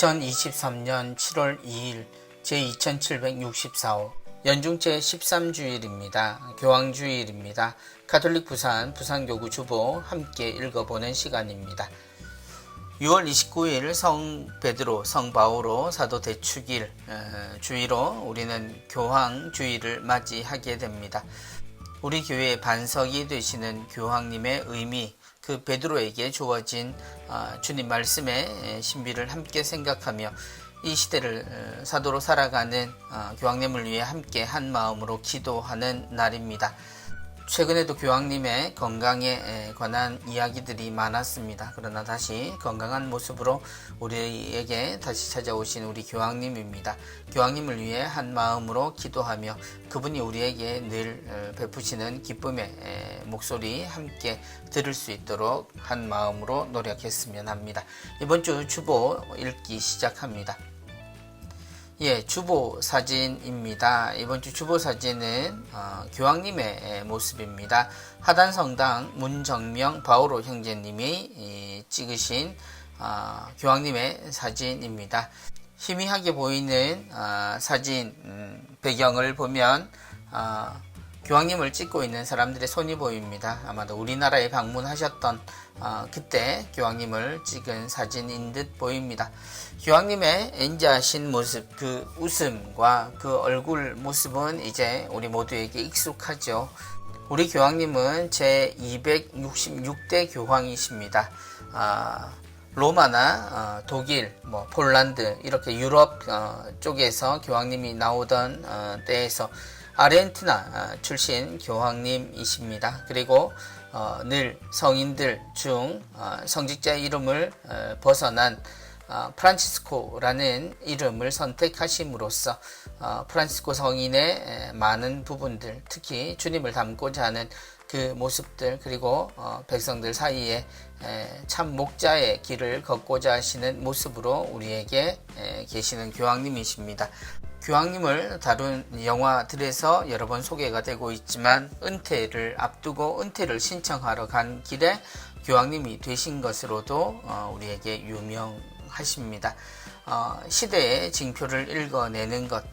2023년 7월 2일 제2764호 연중 제13주일입니다. 교황주일입니다. 가톨릭 부산교구 주보 함께 읽어보는 시간입니다. 6월 29일 성 베드로, 성 바오로 사도 대축일 주의로 우리는 교황주일을 맞이하게 됩니다. 우리 교회의 반석이 되시는 교황님의 의미, 그 베드로에게 주어진 주님 말씀의 신비를 함께 생각하며 이 시대를 사도로 살아가는 교황님을 위해 함께 한 마음으로 기도하는 날입니다. 최근에도 교황님의 건강에 관한 이야기들이 많았습니다. 그러나 다시 건강한 모습으로 우리에게 다시 찾아오신 우리 교황님입니다. 교황님을 위해 한 마음으로 기도하며 그분이 우리에게 늘 베푸시는 기쁨의 목소리 함께 들을 수 있도록 한 마음으로 노력했으면 합니다. 이번 주 주보 읽기 시작합니다. 주보 사진입니다. 이번 주 주보 사진은 교황님의 모습입니다. 하단성당 문정명 바오로 형제님이 찍으신 교황님의 사진입니다. 희미하게 보이는 사진 배경을 보면 교황님을 찍고 있는 사람들의 손이 보입니다. 아마도 우리나라에 방문하셨던 그때 교황님을 찍은 사진인 듯 보입니다. 교황님의 인자하신 모습, 그 웃음과 그 얼굴 모습은 이제 우리 모두에게 익숙하죠. 우리 교황님은 제266대 교황이십니다. 로마나 독일, 폴란드 이렇게 유럽 쪽에서 교황님이 나오던 때에서 아르헨티나 출신 교황님이십니다. 그리고 늘 성인들 중 성직자의 이름을 벗어난 프란치스코라는 이름을 선택하심으로써 프란치스코 성인의 많은 부분들, 특히 주님을 닮고자 하는 그 모습들, 그리고 백성들 사이에 참 목자의 길을 걷고자 하시는 모습으로 우리에게 계시는 교황님이십니다. 교황님을 다룬 영화들에서 여러 번 소개가 되고 있지만 은퇴를 앞두고 은퇴를 신청하러 간 길에 교황님이 되신 것으로도 우리에게 유명하십니다. 시대의 징표를 읽어내는 것,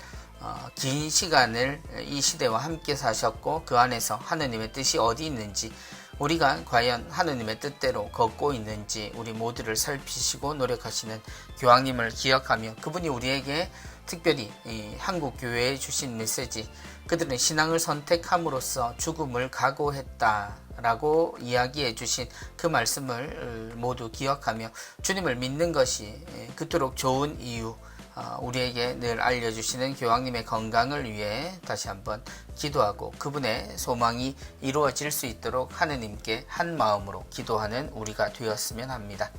긴 시간을 이 시대와 함께 사셨고 그 안에서 하느님의 뜻이 어디 있는지, 우리가 과연 하느님의 뜻대로 걷고 있는지 우리 모두를 살피시고 노력하시는 교황님을 기억하며 그분이 우리에게 특별히 이 한국교회에 주신 메시지, 그들은 신앙을 선택함으로써 죽음을 각오했다라고 이야기해 주신 그 말씀을 모두 기억하며 주님을 믿는 것이 그토록 좋은 이유, 우리에게 늘 알려주시는 교황님의 건강을 위해 다시 한번 기도하고 그분의 소망이 이루어질 수 있도록 하느님께 한 마음으로 기도하는 우리가 되었으면 합니다.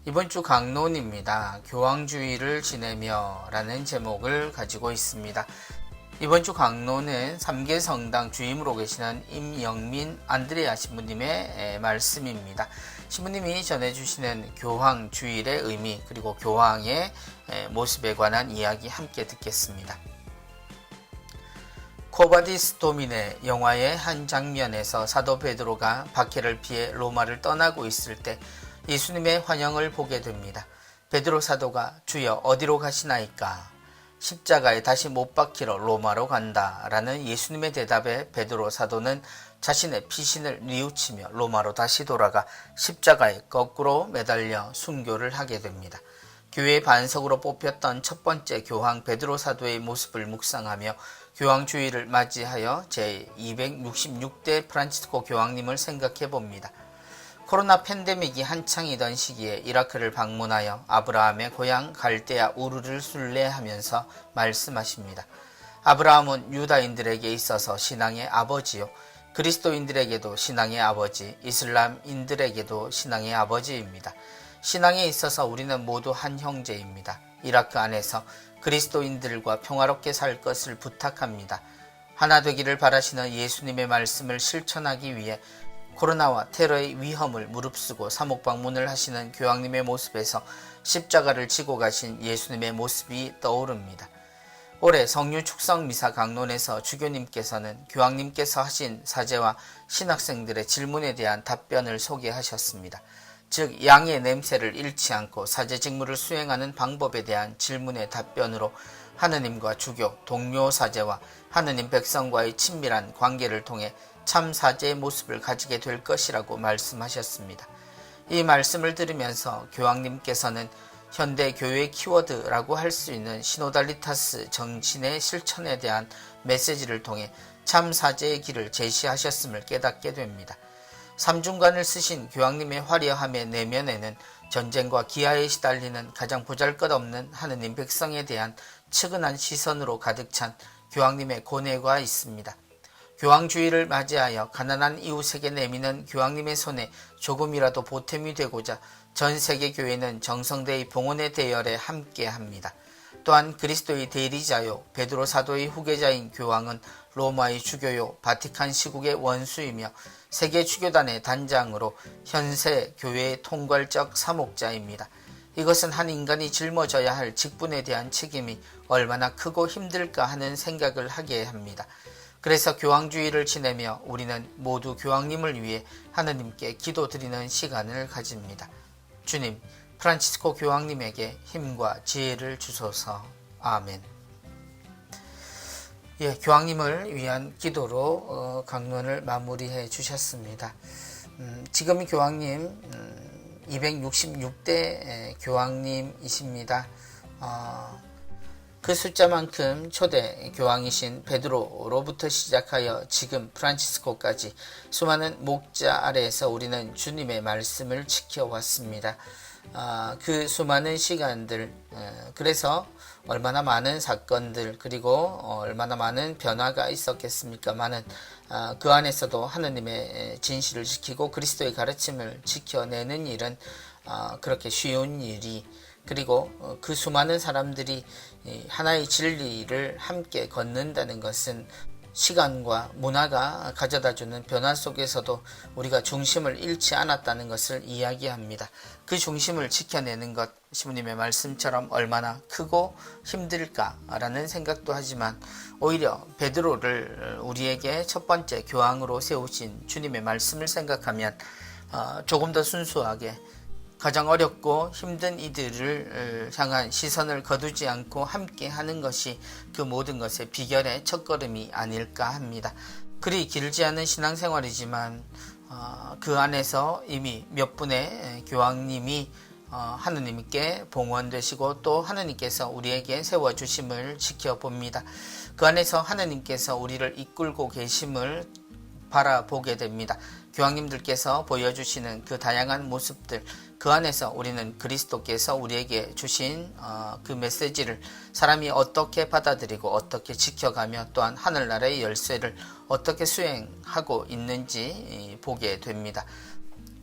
이번 주 강론입니다. 교황주의를 지내며 라는 제목을 가지고 있습니다. 이번 주 강론은 삼계성당 주임으로 계시는 임영민 안드레아 신부님의 말씀입니다. 신부님이 전해주시는 교황주일의 의미, 그리고 교황의 모습에 관한 이야기 함께 듣겠습니다. 코바디스 도미네 영화의 한 장면에서 사도 베드로가 박해를 피해 로마를 떠나고 있을 때 예수님의 환영을 보게 됩니다. 베드로 사도가 주여 어디로 가시나이까? 십자가에 다시 못 박히러 로마로 간다 라는 예수님의 대답에 베드로 사도는 자신의 피신을 뉘우치며 로마로 다시 돌아가 십자가에 거꾸로 매달려 순교를 하게 됩니다. 교회의 반석으로 뽑혔던 첫 번째 교황 베드로 사도의 모습을 묵상하며 교황주의를 맞이하여 제266대 프란치스코 교황님을 생각해 봅니다. 코로나 팬데믹이 한창이던 시기에 이라크를 방문하여 아브라함의 고향 갈대아 우르를 순례하면서 말씀하십니다. 아브라함은 유다인들에게 있어서 신앙의 아버지요, 그리스도인들에게도 신앙의 아버지, 이슬람인들에게도 신앙의 아버지입니다. 신앙에 있어서 우리는 모두 한 형제입니다. 이라크 안에서 그리스도인들과 평화롭게 살 것을 부탁합니다. 하나 되기를 바라시는 예수님의 말씀을 실천하기 위해 코로나와 테러의 위험을 무릅쓰고 사목 방문을 하시는 교황님의 모습에서 십자가를 지고 가신 예수님의 모습이 떠오릅니다. 올해 성류 축성 미사 강론에서 주교님께서는 교황님께서 하신 사제와 신학생들의 질문에 대한 답변을 소개하셨습니다. 즉 양의 냄새를 잃지 않고 사제 직무를 수행하는 방법에 대한 질문의 답변으로 하느님과 주교, 동료 사제와 하느님 백성과의 친밀한 관계를 통해 참 사제의 모습을 가지게 될 것이라고 말씀하셨습니다. 이 말씀을 들으면서 교황님께서는 현대 교회의 키워드라고 할 수 있는 시노달리타스 정신의 실천에 대한 메시지를 통해 참 사제의 길을 제시하셨음을 깨닫게 됩니다. 삼중간을 쓰신 교황님의 화려함의 내면에는 전쟁과 기아에 시달리는 가장 보잘것없는 하느님 백성에 대한 측은한 시선으로 가득 찬 교황님의 고뇌가 있습니다. 교황주의를 맞이하여 가난한 이웃에게 내미는 교황님의 손에 조금이라도 보탬이 되고자 전 세계 교회는 정성대의 봉헌의 대열에 함께합니다. 또한 그리스도의 대리자요 베드로 사도의 후계자인 교황은 로마의 주교요 바티칸 시국의 원수이며 세계 주교단의 단장으로 현세 교회의 통괄적 사목자입니다. 이것은 한 인간이 짊어져야 할 직분에 대한 책임이 얼마나 크고 힘들까 하는 생각을 하게 합니다. 그래서 교황주의를 지내며 우리는 모두 교황님을 위해 하느님께 기도드리는 시간을 가집니다. 주님, 프란치스코 교황님에게 힘과 지혜를 주소서. 아멘. 교황님을 위한 기도로 강론을 마무리해 주셨습니다. 지금 교황님 266대 교황님이십니다. 그 숫자만큼 초대 교황이신 베드로로부터 시작하여 지금 프란치스코까지 수많은 목자 아래에서 우리는 주님의 말씀을 지켜왔습니다. 그 수많은 시간들, 그래서 얼마나 많은 사건들 그리고 얼마나 많은 변화가 있었겠습니까마는 그 안에서도 하느님의 진실을 지키고 그리스도의 가르침을 지켜내는 일은 그렇게 쉬운 일이, 그리고 그 수많은 사람들이 하나의 진리를 함께 걷는다는 것은 시간과 문화가 가져다주는 변화 속에서도 우리가 중심을 잃지 않았다는 것을 이야기합니다. 그 중심을 지켜내는 것, 시부님의 말씀처럼 얼마나 크고 힘들까라는 생각도 하지만 오히려 베드로를 우리에게 첫 번째 교황으로 세우신 주님의 말씀을 생각하면 조금 더 순수하게 가장 어렵고 힘든 이들을 향한 시선을 거두지 않고 함께 하는 것이 그 모든 것의 비결의 첫걸음이 아닐까 합니다. 그리 길지 않은 신앙생활이지만 그 안에서 이미 몇 분의 교황님이 하느님께 봉헌되시고 또 하느님께서 우리에게 세워주심을 지켜봅니다. 그 안에서 하느님께서 우리를 이끌고 계심을 바라보게 됩니다. 교황님들께서 보여주시는 그 다양한 모습들, 그 안에서 우리는 그리스도께서 우리에게 주신 그 메시지를 사람이 어떻게 받아들이고 어떻게 지켜가며 또한 하늘나라의 열쇠를 어떻게 수행하고 있는지 보게 됩니다.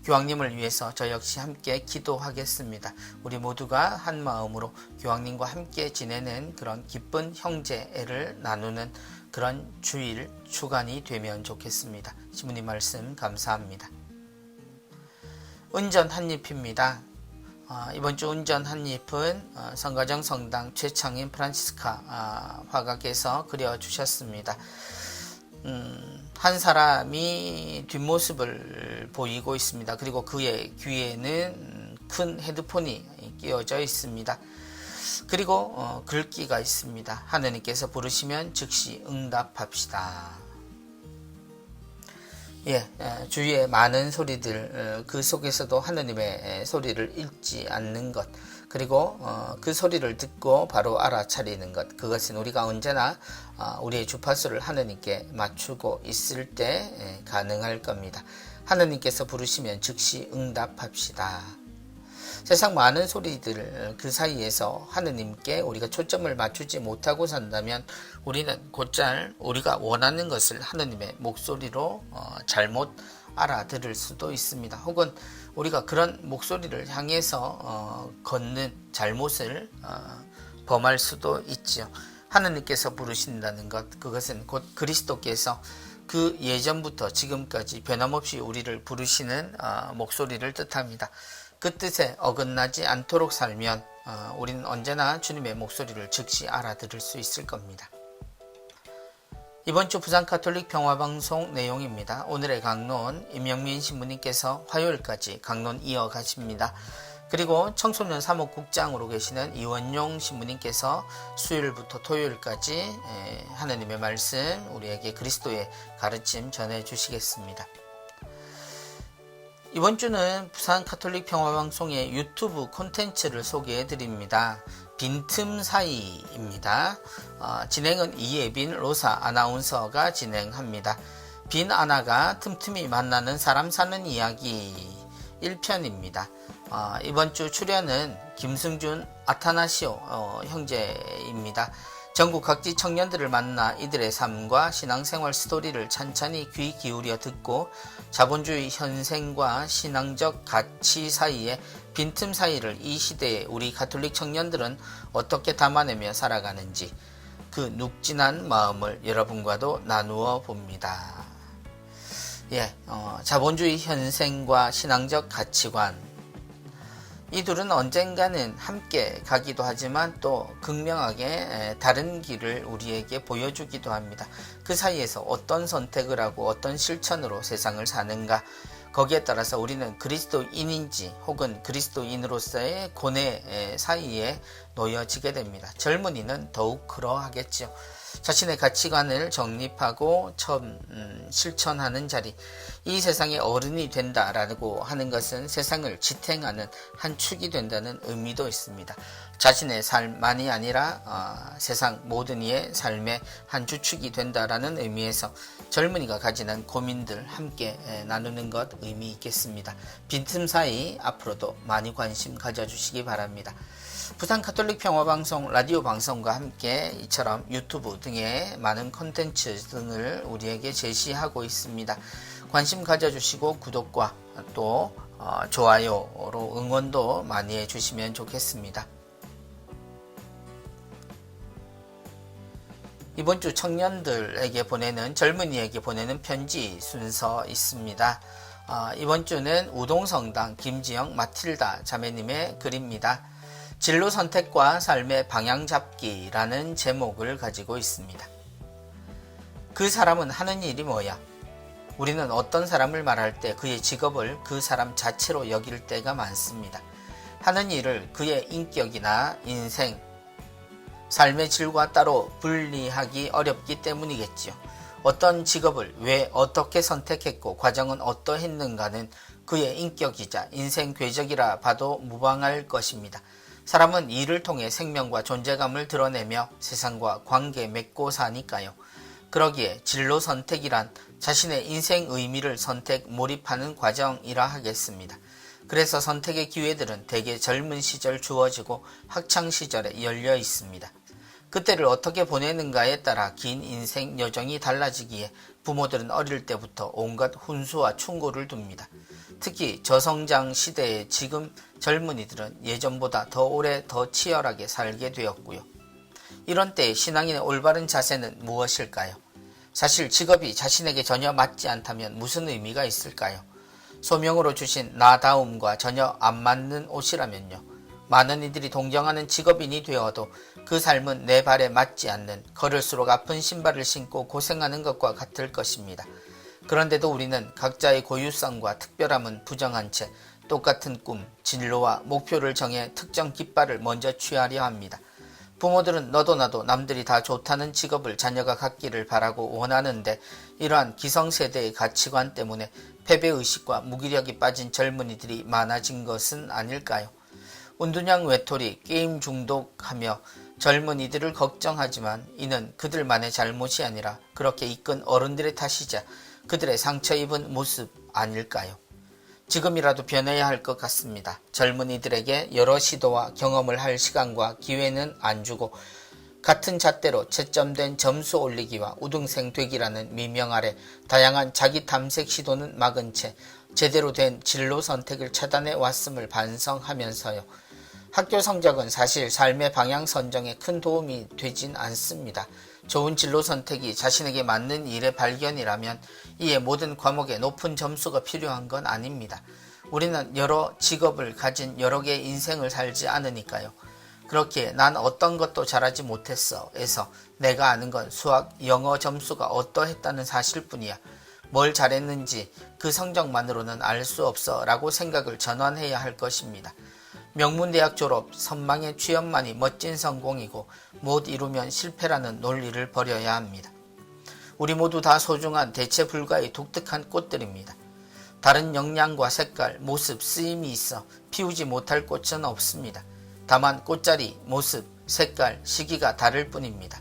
교황님을 위해서 저 역시 함께 기도하겠습니다. 우리 모두가 한 마음으로 교황님과 함께 지내는 그런 기쁜 형제애를 나누는 그런 주일 주간이 되면 좋겠습니다. 시부님 말씀 감사합니다. 은전 한잎입니다. 이번 주 은전 한잎은 성가정 성당 최창인 프란치스카 화가께서 그려주셨습니다. 한 사람이 뒷모습을 보이고 있습니다. 그리고 그의 귀에는 큰 헤드폰이 끼워져 있습니다. 그리고 글귀가 있습니다. 하느님께서 부르시면 즉시 응답합시다. 주위의 많은 소리들, 그 속에서도 하느님의 소리를 읽지 않는 것, 그리고 그 소리를 듣고 바로 알아차리는 것, 그것은 우리가 언제나 우리의 주파수를 하느님께 맞추고 있을 때 가능할 겁니다. 하느님께서 부르시면 즉시 응답합시다. 세상 많은 소리들 그 사이에서 하느님께 우리가 초점을 맞추지 못하고 산다면 우리는 곧잘 우리가 원하는 것을 하느님의 목소리로 잘못 알아들을 수도 있습니다. 혹은 우리가 그런 목소리를 향해서 걷는 잘못을 범할 수도 있지요. 하느님께서 부르신다는 것, 그것은 곧 그리스도께서 그 예전부터 지금까지 변함없이 우리를 부르시는 목소리를 뜻합니다. 그 뜻에 어긋나지 않도록 살면 우리는 언제나 주님의 목소리를 즉시 알아들을 수 있을 겁니다. 이번 주 부산 가톨릭 평화방송 내용입니다. 오늘의 강론 임영민 신부님께서 화요일까지 강론 이어가십니다. 그리고 청소년 사목국장으로 계시는 이원용 신부님께서 수요일부터 토요일까지 하나님의 말씀, 우리에게 그리스도의 가르침 전해주시겠습니다. 이번 주는 부산 가톨릭 평화방송의 유튜브 콘텐츠를 소개해드립니다. 빈틈 사이입니다. 진행은 이예빈 로사 아나운서가 진행합니다. 빈 아나가 틈틈이 만나는 사람 사는 이야기 1편입니다. 이번 주 출연은 김승준 아타나시오 형제입니다. 전국 각지 청년들을 만나 이들의 삶과 신앙생활 스토리를 찬찬히 귀 기울여 듣고 자본주의 현생과 신앙적 가치 사이의 빈틈 사이를 이 시대의 우리 가톨릭 청년들은 어떻게 담아내며 살아가는지 그 눅진한 마음을 여러분과도 나누어 봅니다. 자본주의 현생과 신앙적 가치관, 이 둘은 언젠가는 함께 가기도 하지만 또 극명하게 다른 길을 우리에게 보여주기도 합니다. 그 사이에서 어떤 선택을 하고 어떤 실천으로 세상을 사는가, 거기에 따라서 우리는 그리스도인인지 혹은 그리스도인으로서의 고뇌 사이에 놓여지게 됩니다. 젊은이는 더욱 그러하겠죠. 자신의 가치관을 정립하고 처음 실천하는 자리, 이 세상의 어른이 된다라고 하는 것은 세상을 지탱하는 한 축이 된다는 의미도 있습니다. 자신의 삶만이 아니라 세상 모든 이의 삶의 한 주축이 된다라는 의미에서 젊은이가 가지는 고민들 함께 나누는 것 의미 있겠습니다. 빈틈 사이 앞으로도 많이 관심 가져주시기 바랍니다. 부산 가톨릭 평화방송 라디오 방송과 함께 이처럼 유튜브 등의 많은 콘텐츠 등을 우리에게 제시하고 있습니다. 관심 가져주시고 구독과 또 좋아요로 응원도 많이 해주시면 좋겠습니다. 이번 주 청년들에게 보내는, 젊은이에게 보내는 편지 순서 있습니다. 이번 주는 우동성당 김지영 마틸다 자매님의 글입니다. 진로 선택과 삶의 방향 잡기라는 제목을 가지고 있습니다. 그 사람은 하는 일이 뭐야? 우리는 어떤 사람을 말할 때 그의 직업을 그 사람 자체로 여길 때가 많습니다. 하는 일을 그의 인격이나 인생, 삶의 질과 따로 분리하기 어렵기 때문이겠지요. 어떤 직업을 왜 어떻게 선택했고 과정은 어떠했는가는 그의 인격이자 인생 궤적이라 봐도 무방할 것입니다. 사람은 일을 통해 생명과 존재감을 드러내며 세상과 관계 맺고 사니까요. 그러기에 진로 선택이란 자신의 인생 의미를 선택 몰입하는 과정이라 하겠습니다. 그래서 선택의 기회들은 대개 젊은 시절 주어지고 학창 시절에 열려 있습니다. 그때를 어떻게 보내는가에 따라 긴 인생 여정이 달라지기에 부모들은 어릴 때부터 온갖 훈수와 충고를 둡니다. 특히 저성장 시대의 지금 젊은이들은 예전보다 더 오래 더 치열하게 살게 되었고요. 이런 때에 신앙인의 올바른 자세는 무엇일까요? 사실 직업이 자신에게 전혀 맞지 않다면 무슨 의미가 있을까요? 소명으로 주신 나다움과 전혀 안 맞는 옷이라면요. 많은 이들이 동경하는 직업인이 되어도 그 삶은 내 발에 맞지 않는, 걸을수록 아픈 신발을 신고 고생하는 것과 같을 것입니다. 그런데도 우리는 각자의 고유성과 특별함은 부정한 채 똑같은 꿈, 진로와 목표를 정해 특정 깃발을 먼저 취하려 합니다. 부모들은 너도 나도 남들이 다 좋다는 직업을 자녀가 갖기를 바라고 원하는데 이러한 기성세대의 가치관 때문에 패배의식과 무기력이 빠진 젊은이들이 많아진 것은 아닐까요? 운둔양 외톨이, 게임 중독하며 젊은이들을 걱정하지만 이는 그들만의 잘못이 아니라 그렇게 이끈 어른들의 탓이자 그들의 상처 입은 모습 아닐까요? 지금이라도 변해야 할 것 같습니다. 젊은이들에게 여러 시도와 경험을 할 시간과 기회는 안 주고 같은 잣대로 채점된 점수 올리기와 우등생 되기라는 미명 아래 다양한 자기 탐색 시도는 막은 채 제대로 된 진로 선택을 차단해 왔음을 반성하면서요. 학교 성적은 사실 삶의 방향 선정에 큰 도움이 되진 않습니다. 좋은 진로 선택이 자신에게 맞는 일의 발견이라면 이에 모든 과목에 높은 점수가 필요한 건 아닙니다. 우리는 여러 직업을 가진 여러 개의 인생을 살지 않으니까요. 그렇게 난 어떤 것도 잘하지 못했어 에서 내가 아는 건 수학, 영어 점수가 어떠했다는 사실뿐이야. 뭘 잘했는지 그 성적만으로는 알 수 없어 라고 생각을 전환해야 할 것입니다. 명문대학 졸업, 선망의 취업만이 멋진 성공이고 못 이루면 실패라는 논리를 버려야 합니다. 우리 모두 다 소중한 대체 불가의 독특한 꽃들입니다. 다른 영양과 색깔, 모습, 쓰임이 있어 피우지 못할 꽃은 없습니다. 다만 꽃자리, 모습, 색깔, 시기가 다를 뿐입니다.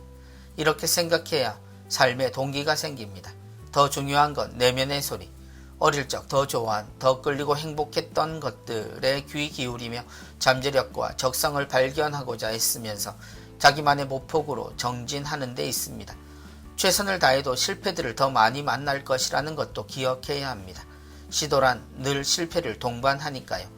이렇게 생각해야 삶의 동기가 생깁니다. 더 중요한 건 내면의 소리. 어릴 적 더 좋아한, 더 끌리고 행복했던 것들에 귀 기울이며 잠재력과 적성을 발견하고자 애쓰면서 자기만의 모폭으로 정진하는 데 있습니다. 최선을 다해도 실패들을 더 많이 만날 것이라는 것도 기억해야 합니다. 시도란 늘 실패를 동반하니까요.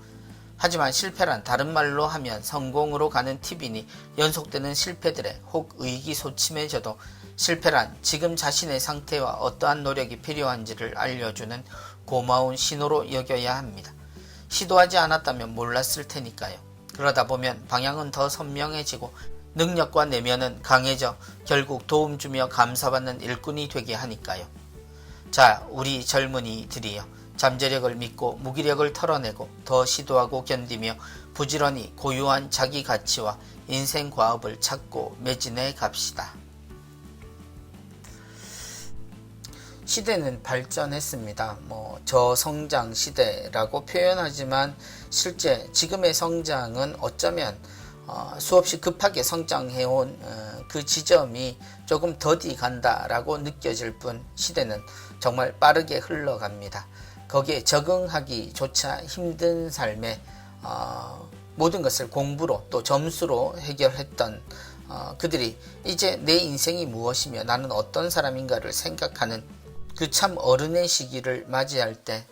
하지만 실패란 다른 말로 하면 성공으로 가는 팁이니 연속되는 실패들에 혹 의기소침해져도 실패란 지금 자신의 상태와 어떠한 노력이 필요한지를 알려주는 고마운 신호로 여겨야 합니다. 시도하지 않았다면 몰랐을 테니까요. 그러다 보면 방향은 더 선명해지고 능력과 내면은 강해져 결국 도움 주며 감사받는 일꾼이 되게 하니까요. 자, 우리 젊은이들이여, 잠재력을 믿고 무기력을 털어내고 더 시도하고 견디며 부지런히 고유한 자기 가치와 인생 과업을 찾고 매진해 갑시다. 시대는 발전했습니다. 저성장 시대라고 표현하지만 실제 지금의 성장은 어쩌면 수없이 급하게 성장해온 그 지점이 조금 더디 간다라고 느껴질 뿐 시대는 정말 빠르게 흘러갑니다. 거기에 적응하기조차 힘든 삶에 모든 것을 공부로 또 점수로 해결했던 그들이 이제 내 인생이 무엇이며 나는 어떤 사람인가를 생각하는 그 참 어른의 시기를 맞이할 때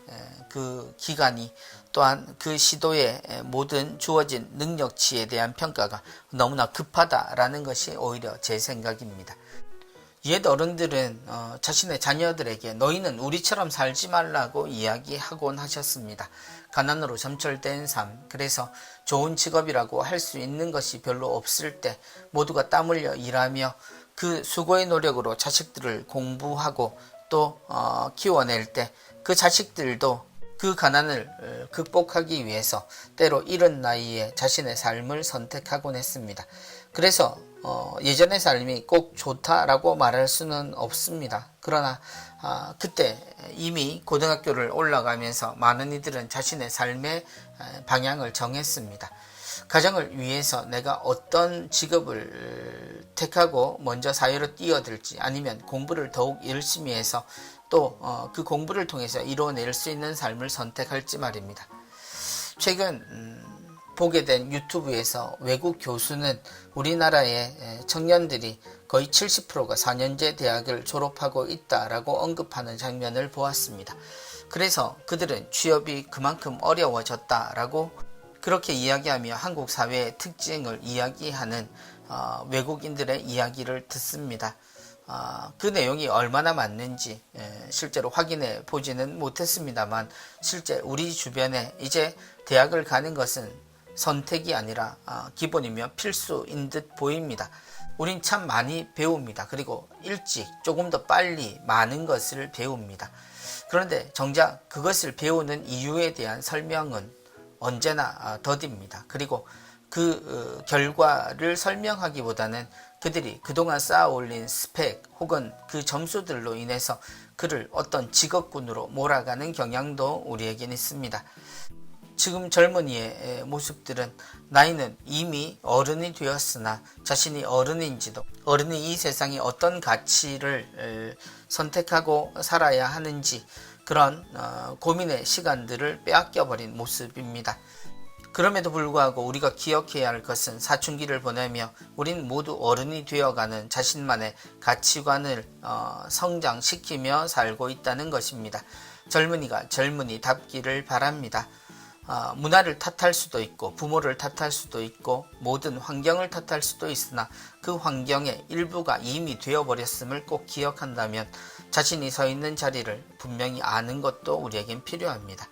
그 기간이 또한 그 시도의 모든 주어진 능력치에 대한 평가가 너무나 급하다라는 것이 오히려 제 생각입니다. 옛 어른들은 자신의 자녀들에게 너희는 우리처럼 살지 말라고 이야기하곤 하셨습니다. 가난으로 점철된 삶, 그래서 좋은 직업이라고 할 수 있는 것이 별로 없을 때 모두가 땀 흘려 일하며 그 수고의 노력으로 자식들을 공부하고 또 키워낼 때 그 자식들도 그 가난을 극복하기 위해서 때로 이른 나이에 자신의 삶을 선택하곤 했습니다. 그래서 예전의 삶이 꼭 좋다라고 말할 수는 없습니다. 그러나 그때 이미 고등학교를 올라가면서 많은 이들은 자신의 삶의 방향을 정했습니다. 가정을 위해서 내가 어떤 직업을 택하고 먼저 사회로 뛰어들지 아니면 공부를 더욱 열심히 해서 또 그 공부를 통해서 이뤄낼 수 있는 삶을 선택할지 말입니다. 최근 보게 된 유튜브에서 외국 교수는 우리나라의 청년들이 거의 70%가 4년제 대학을 졸업하고 있다라고 언급하는 장면을 보았습니다. 그래서 그들은 취업이 그만큼 어려워졌다라고 그렇게 이야기하며 한국 사회의 특징을 이야기하는 외국인들의 이야기를 듣습니다. 그 내용이 얼마나 맞는지 실제로 확인해 보지는 못했습니다만 실제 우리 주변에 이제 대학을 가는 것은 선택이 아니라 기본이며 필수인 듯 보입니다. 우린 참 많이 배웁니다. 그리고 일찍 조금 더 빨리 많은 것을 배웁니다. 그런데 정작 그것을 배우는 이유에 대한 설명은 언제나 더딥니다. 그리고 그 결과를 설명하기보다는 그들이 그동안 쌓아 올린 스펙 혹은 그 점수들로 인해서 그를 어떤 직업군으로 몰아가는 경향도 우리에겐 있습니다. 지금 젊은이의 모습들은 나이는 이미 어른이 되었으나 자신이 어른인지도 어른이 이 세상에 어떤 가치를 선택하고 살아야 하는지 그런 고민의 시간들을 빼앗겨버린 모습입니다. 그럼에도 불구하고 우리가 기억해야 할 것은 사춘기를 보내며 우린 모두 어른이 되어가는 자신만의 가치관을 성장시키며 살고 있다는 것입니다. 젊은이가 젊은이답기를 바랍니다. 문화를 탓할 수도 있고 부모를 탓할 수도 있고 모든 환경을 탓할 수도 있으나 그 환경의 일부가 이미 되어버렸음을 꼭 기억한다면 자신이 서 있는 자리를 분명히 아는 것도 우리에겐 필요합니다.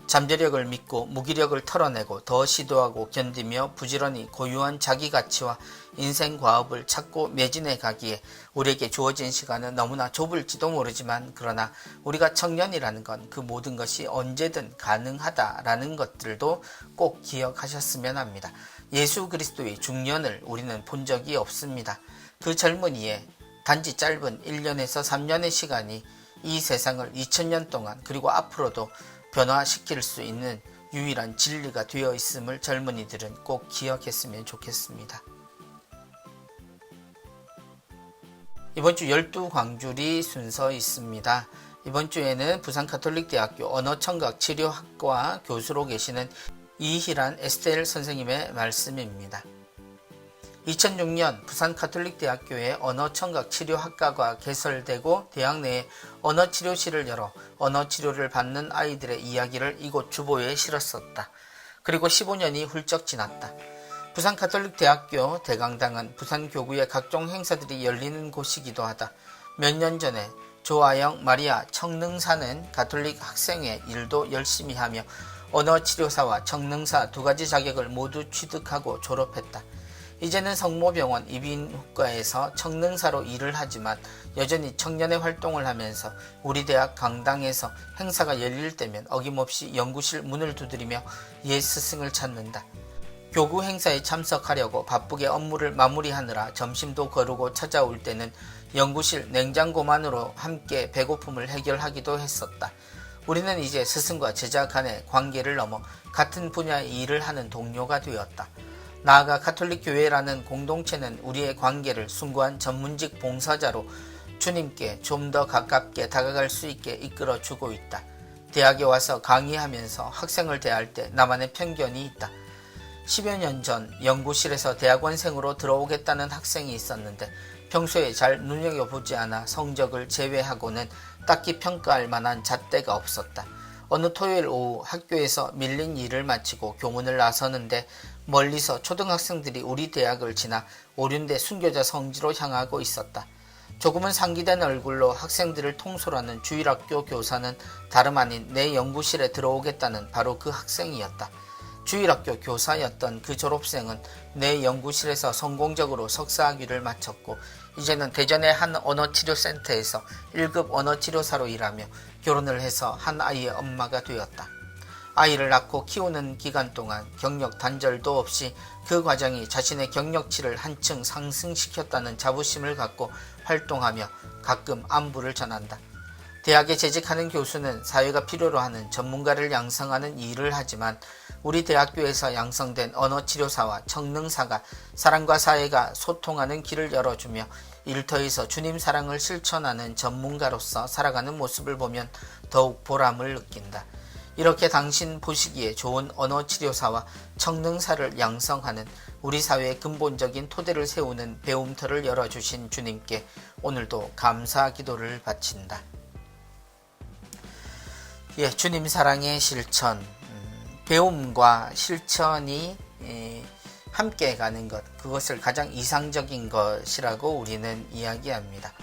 잠재력을 믿고 무기력을 털어내고 더 시도하고 견디며 부지런히 고유한 자기 가치와 인생 과업을 찾고 매진해 가기에 우리에게 주어진 시간은 너무나 좁을지도 모르지만, 그러나 우리가 청년이라는 건 그 모든 것이 언제든 가능하다라는 것들도 꼭 기억하셨으면 합니다. 예수 그리스도의 중년을 우리는 본 적이 없습니다. 그 젊은이의 단지 짧은 1년에서 3년의 시간이 이 세상을 2000년 동안 그리고 앞으로도 변화시킬 수 있는 유일한 진리가 되어 있음을 젊은이들은 꼭 기억했으면 좋겠습니다. 이번 주 12광주리 순서 있습니다. 이번 주에는 부산가톨릭대학교 언어청각치료학과 교수로 계시는 이희란 에스텔 선생님의 말씀입니다. 2006년 부산가톨릭대학교에 언어청각치료학과가 개설되고 대학 내에 언어치료실을 열어 언어치료를 받는 아이들의 이야기를 이곳 주보에 실었었다. 그리고 15년이 훌쩍 지났다. 부산가톨릭대학교 대강당은 부산교구의 각종 행사들이 열리는 곳이기도 하다. 몇 년 전에 조아영, 마리아, 청능사는 가톨릭 학생회 일도 열심히 하며 언어치료사와 청능사 두 가지 자격을 모두 취득하고 졸업했다. 이제는 성모병원 이비인후과에서 청능사로 일을 하지만 여전히 청년의 활동을 하면서 우리 대학 강당에서 행사가 열릴 때면 어김없이 연구실 문을 두드리며 옛 스승을 찾는다. 교구 행사에 참석하려고 바쁘게 업무를 마무리하느라 점심도 거르고 찾아올 때는 연구실 냉장고만으로 함께 배고픔을 해결하기도 했었다. 우리는 이제 스승과 제자 간의 관계를 넘어 같은 분야의 일을 하는 동료가 되었다. 나아가 가톨릭 교회라는 공동체는 우리의 관계를 숭고한 전문직 봉사자로 주님께 좀 더 가깝게 다가갈 수 있게 이끌어주고 있다. 대학에 와서 강의하면서 학생을 대할 때 나만의 편견이 있다. 10여 년 전 연구실에서 대학원생으로 들어오겠다는 학생이 있었는데 평소에 잘 눈여겨보지 않아 성적을 제외하고는 딱히 평가할 만한 잣대가 없었다. 어느 토요일 오후 학교에서 밀린 일을 마치고 교문을 나서는데 멀리서 초등학생들이 우리 대학을 지나 오륜대 순교자 성지로 향하고 있었다. 조금은 상기된 얼굴로 학생들을 통솔하는 주일학교 교사는 다름 아닌 내 연구실에 들어오겠다는 바로 그 학생이었다. 주일학교 교사였던 그 졸업생은 내 연구실에서 성공적으로 석사학위를 마쳤고 이제는 대전의 한 언어치료센터에서 1급 언어치료사로 일하며 결혼을 해서 한 아이의 엄마가 되었다. 아이를 낳고 키우는 기간 동안 경력 단절도 없이 그 과정이 자신의 경력치를 한층 상승시켰다는 자부심을 갖고 활동하며 가끔 안부를 전한다. 대학에 재직하는 교수는 사회가 필요로 하는 전문가를 양성하는 일을 하지만 우리 대학교에서 양성된 언어치료사와 청능사가 사람과 사회가 소통하는 길을 열어주며 일터에서 주님 사랑을 실천하는 전문가로서 살아가는 모습을 보면 더욱 보람을 느낀다. 이렇게 당신 보시기에 좋은 언어치료사와 청능사를 양성하는 우리 사회의 근본적인 토대를 세우는 배움터를 열어주신 주님께 오늘도 감사 기도를 바친다. 주님 사랑의 실천, 배움과 실천이 함께 가는 것, 그것을 가장 이상적인 것이라고 우리는 이야기합니다.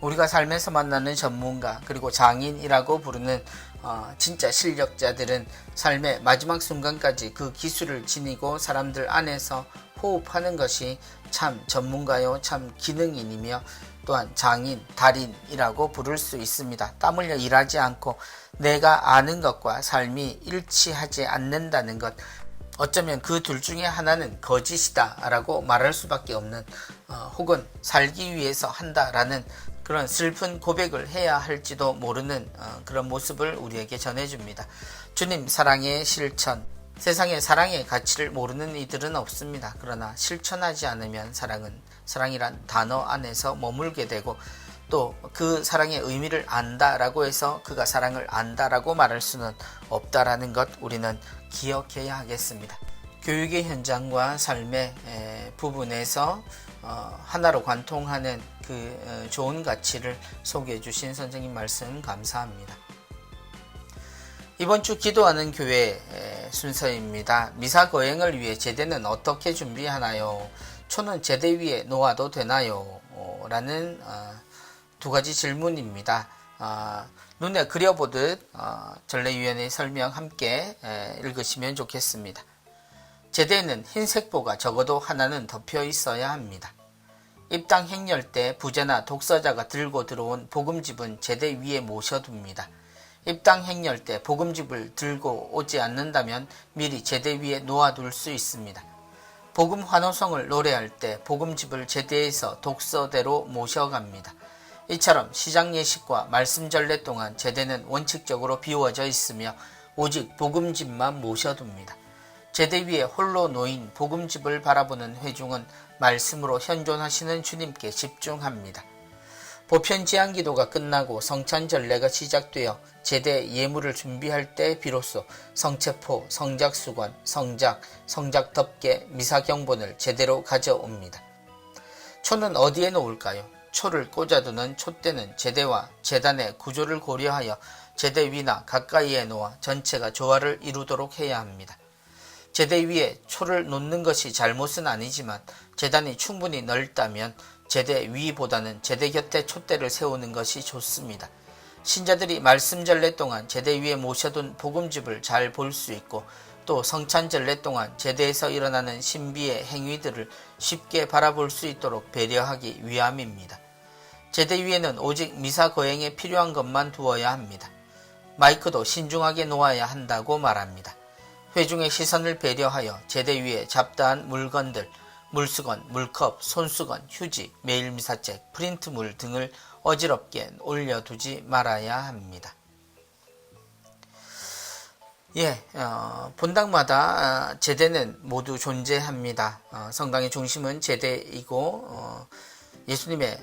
우리가 삶에서 만나는 전문가 그리고 장인이라고 부르는 진짜 실력자들은 삶의 마지막 순간까지 그 기술을 지니고 사람들 안에서 호흡하는 것이 참 전문가요, 참 기능인이며 또한 장인, 달인이라고 부를 수 있습니다. 땀 흘려 일하지 않고 내가 아는 것과 삶이 일치하지 않는다는 것, 어쩌면 그 둘 중에 하나는 거짓이다 라고 말할 수밖에 없는 혹은 살기 위해서 한다라는 그런 슬픈 고백을 해야 할지도 모르는 그런 모습을 우리에게 전해줍니다. 주님 사랑의 실천, 세상에 사랑의 가치를 모르는 이들은 없습니다. 그러나 실천하지 않으면 사랑이란 단어 안에서 머물게 되고 또 그 사랑의 의미를 안다라고 해서 그가 사랑을 안다라고 말할 수는 없다라는 것 우리는 기억해야 하겠습니다. 교육의 현장과 삶의 부분에서 하나로 관통하는 그 좋은 가치를 소개해 주신 선생님 말씀 감사합니다. 이번 주 기도하는 교회 순서입니다. 미사 거행을 위해 제대는 어떻게 준비하나요? 초는 제대 위에 놓아도 되나요? 라는 두 가지 질문입니다. 눈에 그려보듯 전례위원회 설명 함께 읽으시면 좋겠습니다. 제대에는 흰색보가 적어도 하나는 덮여 있어야 합니다. 입당 행렬 때 부제나 독서자가 들고 들어온 복음집은 제대 위에 모셔둡니다. 입당 행렬 때 복음집을 들고 오지 않는다면 미리 제대 위에 놓아둘 수 있습니다. 복음 환호성을 노래할 때 복음집을 제대에서 독서대로 모셔갑니다. 이처럼 시장 예식과 말씀 전례 동안 제대는 원칙적으로 비워져 있으며 오직 복음집만 모셔둡니다. 제대 위에 홀로 놓인 복음집을 바라보는 회중은 말씀으로 현존하시는 주님께 집중합니다. 보편 제한기도가 끝나고 성찬전례가 시작되어 제대 예물을 준비할 때 비로소 성체포, 성작수건, 성작, 성작덮개, 미사경본을 제대로 가져옵니다. 초는 어디에 놓을까요? 초를 꽂아두는 촛대는 제대와 제단의 구조를 고려하여 제대 위나 가까이에 놓아 전체가 조화를 이루도록 해야 합니다. 제대 위에 초를 놓는 것이 잘못은 아니지만 제단이 충분히 넓다면 제대 위보다는 제대 곁에 촛대를 세우는 것이 좋습니다. 신자들이 말씀 전례 동안 제대 위에 모셔둔 복음집을 잘 볼 수 있고 또 성찬 전례 동안 제대에서 일어나는 신비의 행위들을 쉽게 바라볼 수 있도록 배려하기 위함입니다. 제대 위에는 오직 미사 거행에 필요한 것만 두어야 합니다. 마이크도 신중하게 놓아야 한다고 말합니다. 회중의 시선을 배려하여 제대 위에 잡다한 물건들, 물수건, 물컵, 손수건, 휴지, 메일미사책, 프린트물 등을 어지럽게 올려두지 말아야 합니다. 본당마다 제대는 모두 존재합니다. 성당의 중심은 제대이고 예수님의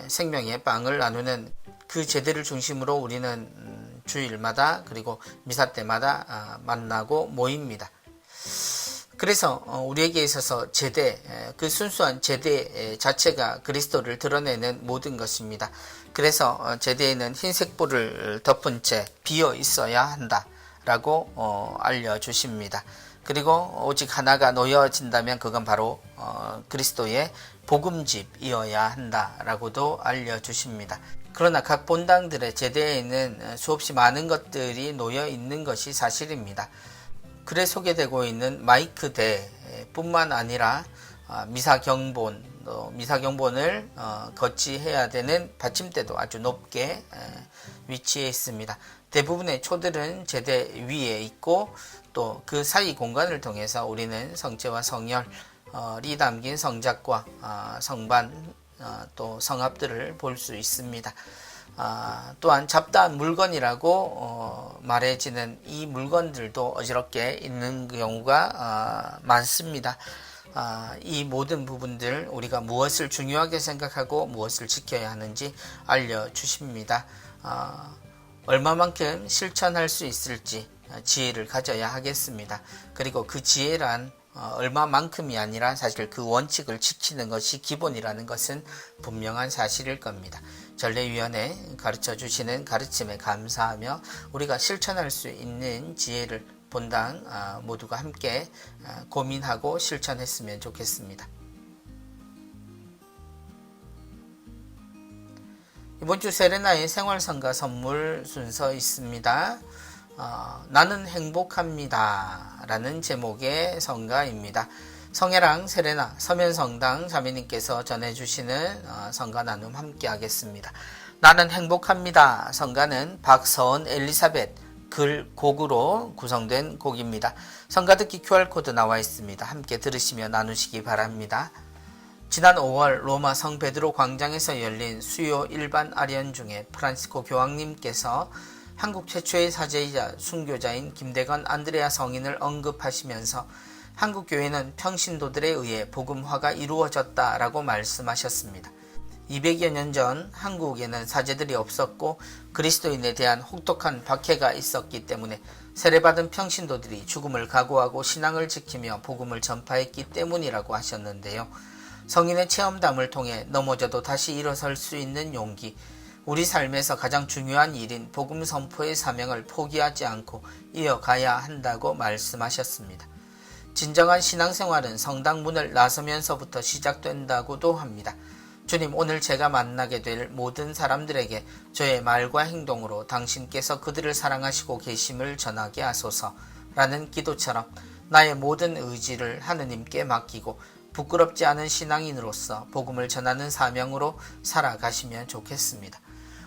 생명의 빵을 나누는 그 제대를 중심으로 우리는 주일마다 그리고 미사 때마다 만나고 모입니다. 그래서 우리에게 있어서 제대, 그 순수한 제대 자체가 그리스도를 드러내는 모든 것입니다. 그래서 제대에는 흰색보를 덮은 채 비어 있어야 한다라고 알려주십니다. 그리고 오직 하나가 놓여진다면 그건 바로 그리스도의 복음집이어야 한다라고도 알려주십니다. 그러나 각 본당들의 제대에는 수없이 많은 것들이 놓여 있는 것이 사실입니다. 글에 소개되고 있는 마이크대 뿐만 아니라 미사경본을 거치해야 되는 받침대도 아주 높게 위치해 있습니다. 대부분의 초들은 제대 위에 있고 또 그 사이 공간을 통해서 우리는 성체와 성혈이 담긴 성작과 성반 또 성합들을 볼 수 있습니다. 또한 잡다한 물건이라고 말해지는 이 물건들도 어지럽게 있는 경우가 많습니다. 이 모든 부분들 우리가 무엇을 중요하게 생각하고 무엇을 지켜야 하는지 알려주십니다. 얼마만큼 실천할 수 있을지 지혜를 가져야 하겠습니다. 그리고 그 지혜란 얼마만큼이 아니라 사실 그 원칙을 지키는 것이 기본이라는 것은 분명한 사실일 겁니다. 전례위원회 가르쳐 주시는 가르침에 감사하며 우리가 실천할 수 있는 지혜를 본당 모두가 함께 고민하고 실천했으면 좋겠습니다. 이번 주 세레나의 생활성가 선물 순서 있습니다. 나는 행복합니다 라는 제목의 성가입니다. 성혜랑 세레나 서면성당 자매님께서 전해주시는 성가 나눔 함께 하겠습니다. 나는 행복합니다 성가는 박서은 엘리사벳 글 곡으로 구성된 곡입니다. 성가 듣기 QR코드 나와 있습니다. 함께 들으시며 나누시기 바랍니다. 지난 5월 로마 성 베드로 광장에서 열린 수요 일반 아련 중에 프란시스코 교황님께서 한국 최초의 사제이자 순교자인 김대건 안드레아 성인을 언급하시면서 한국 교회는 평신도들에 의해 복음화가 이루어졌다라고 말씀하셨습니다. 200여 년 전 한국에는 사제들이 없었고 그리스도인에 대한 혹독한 박해가 있었기 때문에 세례받은 평신도들이 죽음을 각오하고 신앙을 지키며 복음을 전파했기 때문이라고 하셨는데요. 성인의 체험담을 통해 넘어져도 다시 일어설 수 있는 용기, 우리 삶에서 가장 중요한 일인 복음 선포의 사명을 포기하지 않고 이어가야 한다고 말씀하셨습니다. 진정한 신앙생활은 성당 문을 나서면서부터 시작된다고도 합니다. 주님, 오늘 제가 만나게 될 모든 사람들에게 저의 말과 행동으로 당신께서 그들을 사랑하시고 계심을 전하게 하소서 라는 기도처럼 나의 모든 의지를 하느님께 맡기고 부끄럽지 않은 신앙인으로서 복음을 전하는 사명으로 살아가시면 좋겠습니다.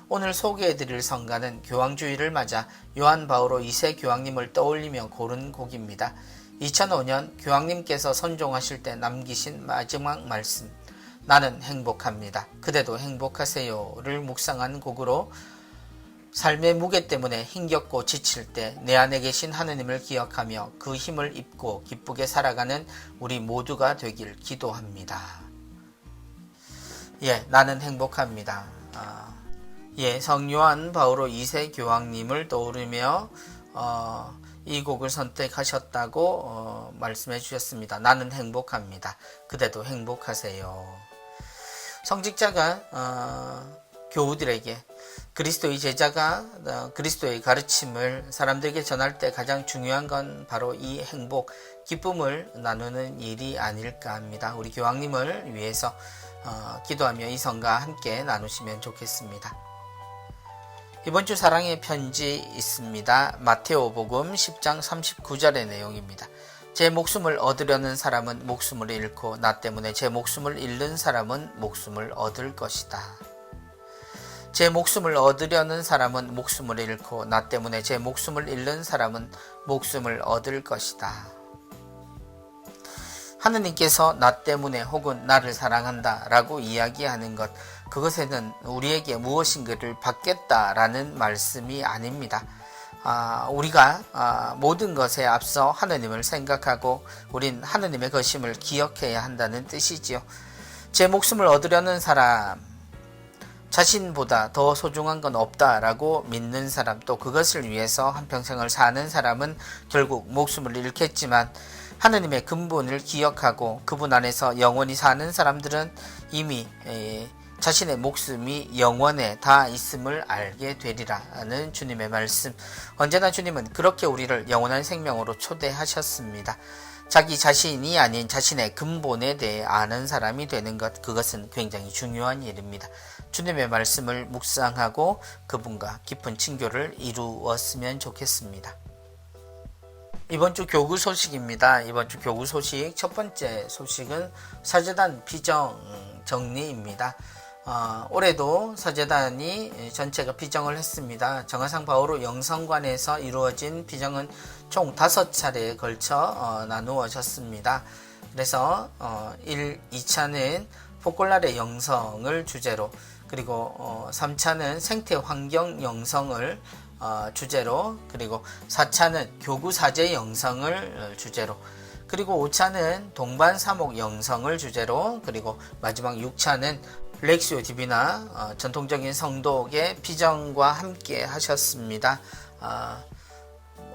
오늘 소개해드릴 성가는 교황주의를 맞아 요한 바오로 2세 교황님을 떠올리며 고른 곡입니다. 2005년 교황님께서 선종하실 때 남기신 마지막 말씀, 나는 행복합니다. 그대도 행복하세요를 묵상한 곡으로 삶의 무게 때문에 힘겹고 지칠 때 내 안에 계신 하느님을 기억하며 그 힘을 입고 기쁘게 살아가는 우리 모두가 되길 기도합니다. 나는 행복합니다. 성요한 바오로 2세 교황님을 떠오르며 이 곡을 선택하셨다고 말씀해 주셨습니다. 나는 행복합니다. 그대도 행복하세요. 성직자가 교우들에게 그리스도의 제자가 그리스도의 가르침을 사람들에게 전할 때 가장 중요한 건 바로 이 행복, 기쁨을 나누는 일이 아닐까 합니다. 우리 교황님을 위해서 기도하며 이 성가 함께 나누시면 좋겠습니다. 이번 주 사랑의 편지 있습니다. 마테오복음 10장 39절의 내용입니다. 제 목숨을 얻으려는 사람은 목숨을 잃고 나 때문에 제 목숨을 잃는 사람은 목숨을 얻을 것이다. 제 목숨을 얻으려는 사람은 목숨을 잃고 나 때문에 제 목숨을 잃는 사람은 목숨을 얻을 것이다. 하느님께서 나 때문에 혹은 나를 사랑한다 라고 이야기하는 것, 그것에는 우리에게 무엇인가를 받겠다라는 말씀이 아닙니다. 우리가 모든 것에 앞서 하느님을 생각하고 우린 하느님의 것임을 기억해야 한다는 뜻이지요. 제 목숨을 얻으려는 사람, 자신보다 더 소중한 건 없다라고 믿는 사람, 또 그것을 위해서 한평생을 사는 사람은 결국 목숨을 잃겠지만 하느님의 근본을 기억하고 그분 안에서 영원히 사는 사람들은 이미 자신의 목숨이 영원에 다 있음을 알게 되리라는 주님의 말씀. 언제나 주님은 그렇게 우리를 영원한 생명으로 초대하셨습니다. 자기 자신이 아닌 자신의 근본에 대해 아는 사람이 되는 것, 그것은 굉장히 중요한 일입니다. 주님의 말씀을 묵상하고 그분과 깊은 친교를 이루었으면 좋겠습니다. 이번 주 교구 소식입니다. 이번 주 교구 소식, 첫 번째 소식은 사제단 피정 정리입니다. 올해도 사제단이 전체가 피정을 했습니다. 정화상 바오로 영성관에서 이루어진 피정은 총 5차례에 걸쳐 나누어졌습니다. 그래서 2차는 포콜라의 영성을 주제로, 그리고 3차는 생태 환경 영성을 주제로, 그리고 4차는 교구 사제 영성을 주제로, 그리고 5차는 동반 사목 영성을 주제로, 그리고 마지막 6차는 렉시오 디비나 전통적인 성독의 피정과 함께 하셨습니다.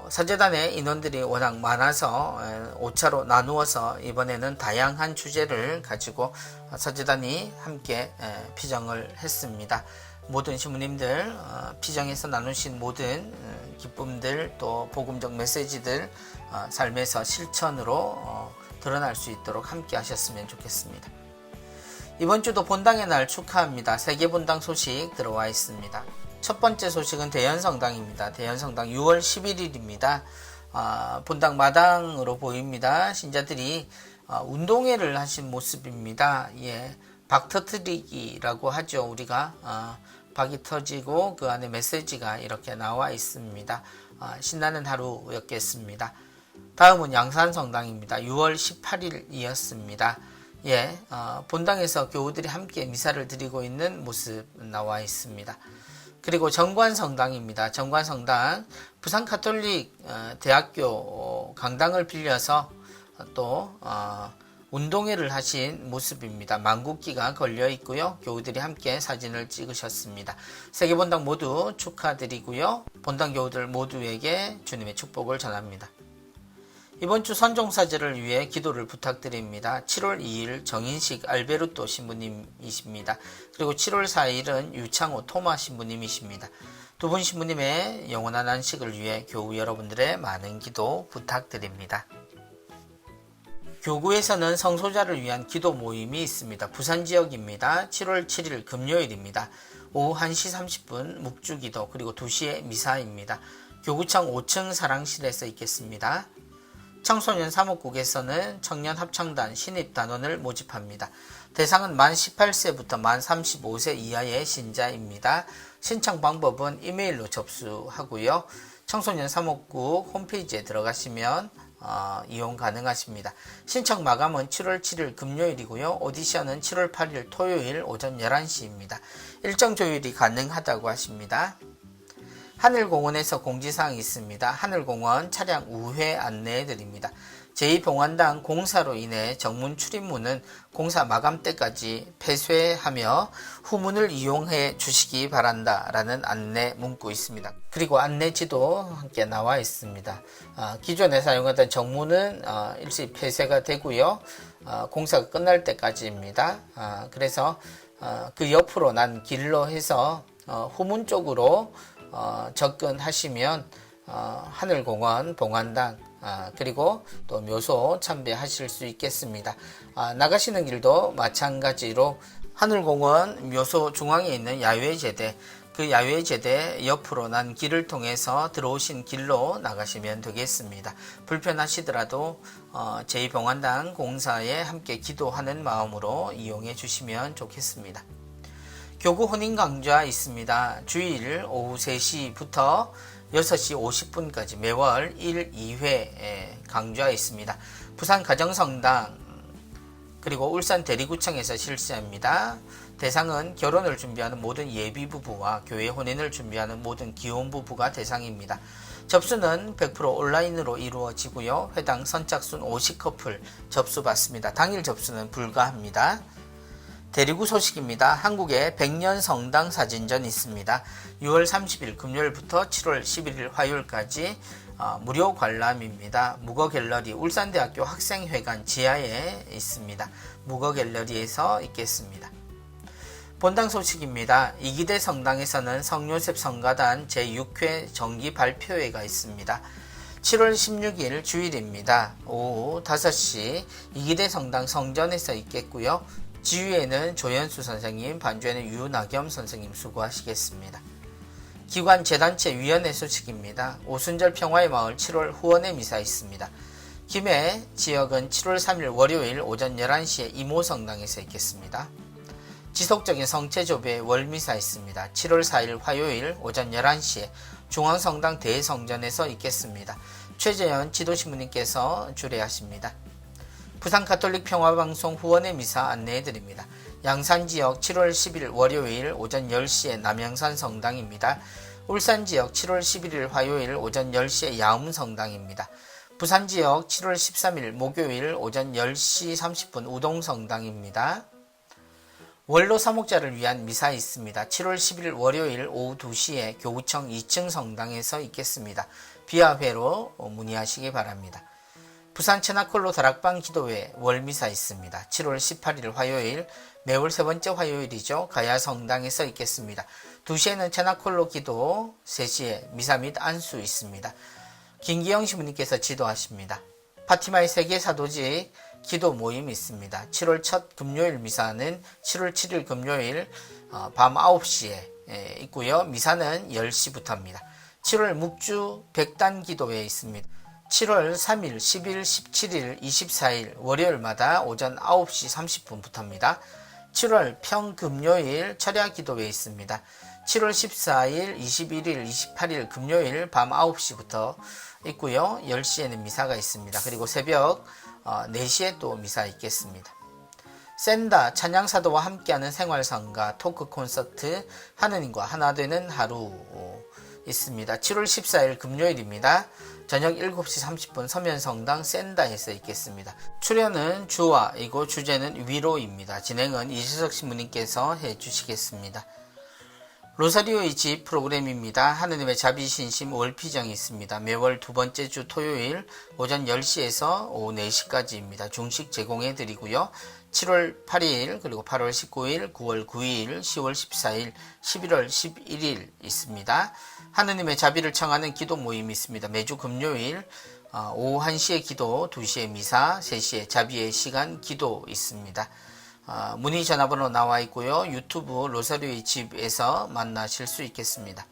사제단의 인원들이 워낙 많아서 5차로 나누어서 이번에는 다양한 주제를 가지고 사제단이 함께 피정을 했습니다. 모든 신부님들 피정에서 나누신 모든 기쁨들, 또 복음적 메시지들 삶에서 실천으로 드러날 수 있도록 함께 하셨으면 좋겠습니다. 이번 주도 본당의 날 축하합니다. 세계 본당 소식 들어와 있습니다. 첫 번째 소식은 대연성당입니다. 대연성당 6월 11일입니다. 본당 마당으로 보입니다. 신자들이 운동회를 하신 모습입니다. 박 터뜨리기라고 하죠. 우리가 박이 터지고 그 안에 메시지가 이렇게 나와 있습니다. 신나는 하루였겠습니다. 다음은 양산성당입니다. 6월 18일이었습니다. 본당에서 교우들이 함께 미사를 드리고 있는 모습 나와 있습니다. 그리고 정관성당입니다. 정관성당 부산 가톨릭 대학교 강당을 빌려서 또 운동회를 하신 모습입니다. 망국기가 걸려 있고요. 교우들이 함께 사진을 찍으셨습니다. 세계 본당 모두 축하드리고요. 본당 교우들 모두에게 주님의 축복을 전합니다. 이번 주 선종사제를 위해 기도를 부탁드립니다. 7월 2일 정인식 알베르토 신부님이십니다. 그리고 7월 4일은 유창호 토마 신부님이십니다. 두 분 신부님의 영원한 안식을 위해 교우 여러분들의 많은 기도 부탁드립니다. 교구에서는 성소자를 위한 기도 모임이 있습니다. 부산 지역입니다. 7월 7일 금요일입니다. 오후 1시 30분 묵주기도 그리고 2시에 미사입니다. 교구청 5층 사랑실에서 있겠습니다. 청소년 사목국에서는 청년 합창단 신입단원을 모집합니다. 대상은 만 18세부터 만 35세 이하의 신자입니다. 신청 방법은 이메일로 접수하고요. 청소년 사목국 홈페이지에 들어가시면 이용 가능하십니다. 신청 마감은 7월 7일 금요일이고요. 오디션은 7월 8일 토요일 오전 11시입니다. 일정 조율이 가능하다고 하십니다. 하늘공원에서 공지사항이 있습니다. 하늘공원 차량 우회 안내해 드립니다. 제2봉안당 공사로 인해 정문 출입문은 공사 마감 때까지 폐쇄하며 후문을 이용해 주시기 바란다 라는 안내 문구 있습니다. 그리고 안내지도 함께 나와 있습니다. 기존에 사용하던 정문은 일시 폐쇄가 되고요. 공사가 끝날 때까지입니다. 그래서 그 옆으로 난 길로 해서 후문 쪽으로 접근하시면 하늘공원 봉안당 그리고 또 묘소 참배하실 수 있겠습니다. 나가시는 길도 마찬가지로 하늘공원 묘소 중앙에 있는 야외제대, 그 야외제대 옆으로 난 길을 통해서 들어오신 길로 나가시면 되겠습니다. 불편하시더라도 제2봉안당 공사에 함께 기도하는 마음으로 이용해 주시면 좋겠습니다. 교구 혼인 강좌 있습니다. 주일 오후 3시부터 6시 50분까지 매월 1, 2회 강좌 있습니다. 부산 가정성당 그리고 울산 대리구청에서 실시합니다. 대상은 결혼을 준비하는 모든 예비부부와 교회 혼인을 준비하는 모든 기혼부부가 대상입니다. 접수는 100% 온라인으로 이루어지고요. 회당 선착순 50커플 접수받습니다. 당일 접수는 불가합니다. 대리구 소식입니다. 한국에 100년 성당 사진전 있습니다. 6월 30일 금요일부터 7월 11일 화요일까지 무료 관람입니다. 묵어갤러리 울산대학교 학생회관 지하에 있습니다. 묵어갤러리에서 있겠습니다. 본당 소식입니다. 이기대 성당에서는 성요셉 성가단 제6회 정기 발표회가 있습니다. 7월 16일 주일입니다. 오후 5시 이기대 성당 성전에서 있겠고요. 지휘에는 조연수 선생님, 반주에는 유나겸 선생님 수고하시겠습니다. 기관 재단체 위원회 소식입니다. 오순절 평화의 마을 7월 후원의 미사 있습니다. 김해 지역은 7월 3일 월요일 오전 11시에 이모성당에서 있겠습니다. 지속적인 성체조배 월미사 있습니다. 7월 4일 화요일 오전 11시에 중앙성당 대성전에서 있겠습니다. 최재현 지도신부님께서 주례하십니다. 부산 가톨릭 평화방송 후원의 미사 안내해드립니다. 양산지역 7월 10일 월요일 오전 10시에 남양산 성당입니다. 울산지역 7월 11일 화요일 오전 10시에 야음성당입니다. 부산지역 7월 13일 목요일 오전 10시 30분 우동성당입니다. 원로 사목자를 위한 미사 있습니다. 7월 10일 월요일 오후 2시에 교구청 2층 성당에서 있겠습니다. 비화회로 문의하시기 바랍니다. 부산 체나콜로 다락방 기도회 월미사 있습니다. 7월 18일 화요일 매월 세 번째 화요일이죠. 가야 성당에서 있겠습니다. 2시에는 체나콜로 기도, 3시에 미사 및 안수 있습니다. 김기영 신부님께서 지도하십니다. 파티마의 세계 사도직 기도 모임 있습니다. 7월 첫 금요일 미사는 7월 7일 금요일 밤 9시에 있고요. 미사는 10시부터입니다. 7월 묵주 백단 기도회 있습니다. 7월 3일, 10일, 17일, 24일 월요일마다 오전 9시 30분부터입니다. 7월 평금요일 철야 기도회 있습니다. 7월 14일, 21일, 28일 금요일 밤 9시부터 있고요. 10시에는 미사가 있습니다. 그리고 새벽 4시에 또 미사 있겠습니다. 샌다 찬양사도와 함께하는 생활성가 토크 콘서트 하느님과 하나 되는 하루 있습니다. 7월 14일 금요일입니다. 저녁 7시 30분 서면성당 샌다에서 있겠습니다. 출연은 주와이고 주제는 위로입니다. 진행은 이주석 신부님께서 해주시겠습니다. 로사리오의 집 프로그램입니다. 하느님의 자비신심 월피정이 있습니다. 매월 두 번째 주 토요일 오전 10시에서 오후 4시까지입니다. 중식 제공해 드리고요. 7월 8일 그리고 8월 19일 9월 9일 10월 14일 11월 11일 있습니다. 하느님의 자비를 청하는 기도 모임이 있습니다. 매주 금요일 오후 1시에 기도, 2시에 미사, 3시에 자비의 시간 기도 있습니다. 문의 전화번호 나와 있고요. 유튜브 로사리오의 집에서 만나실 수 있겠습니다.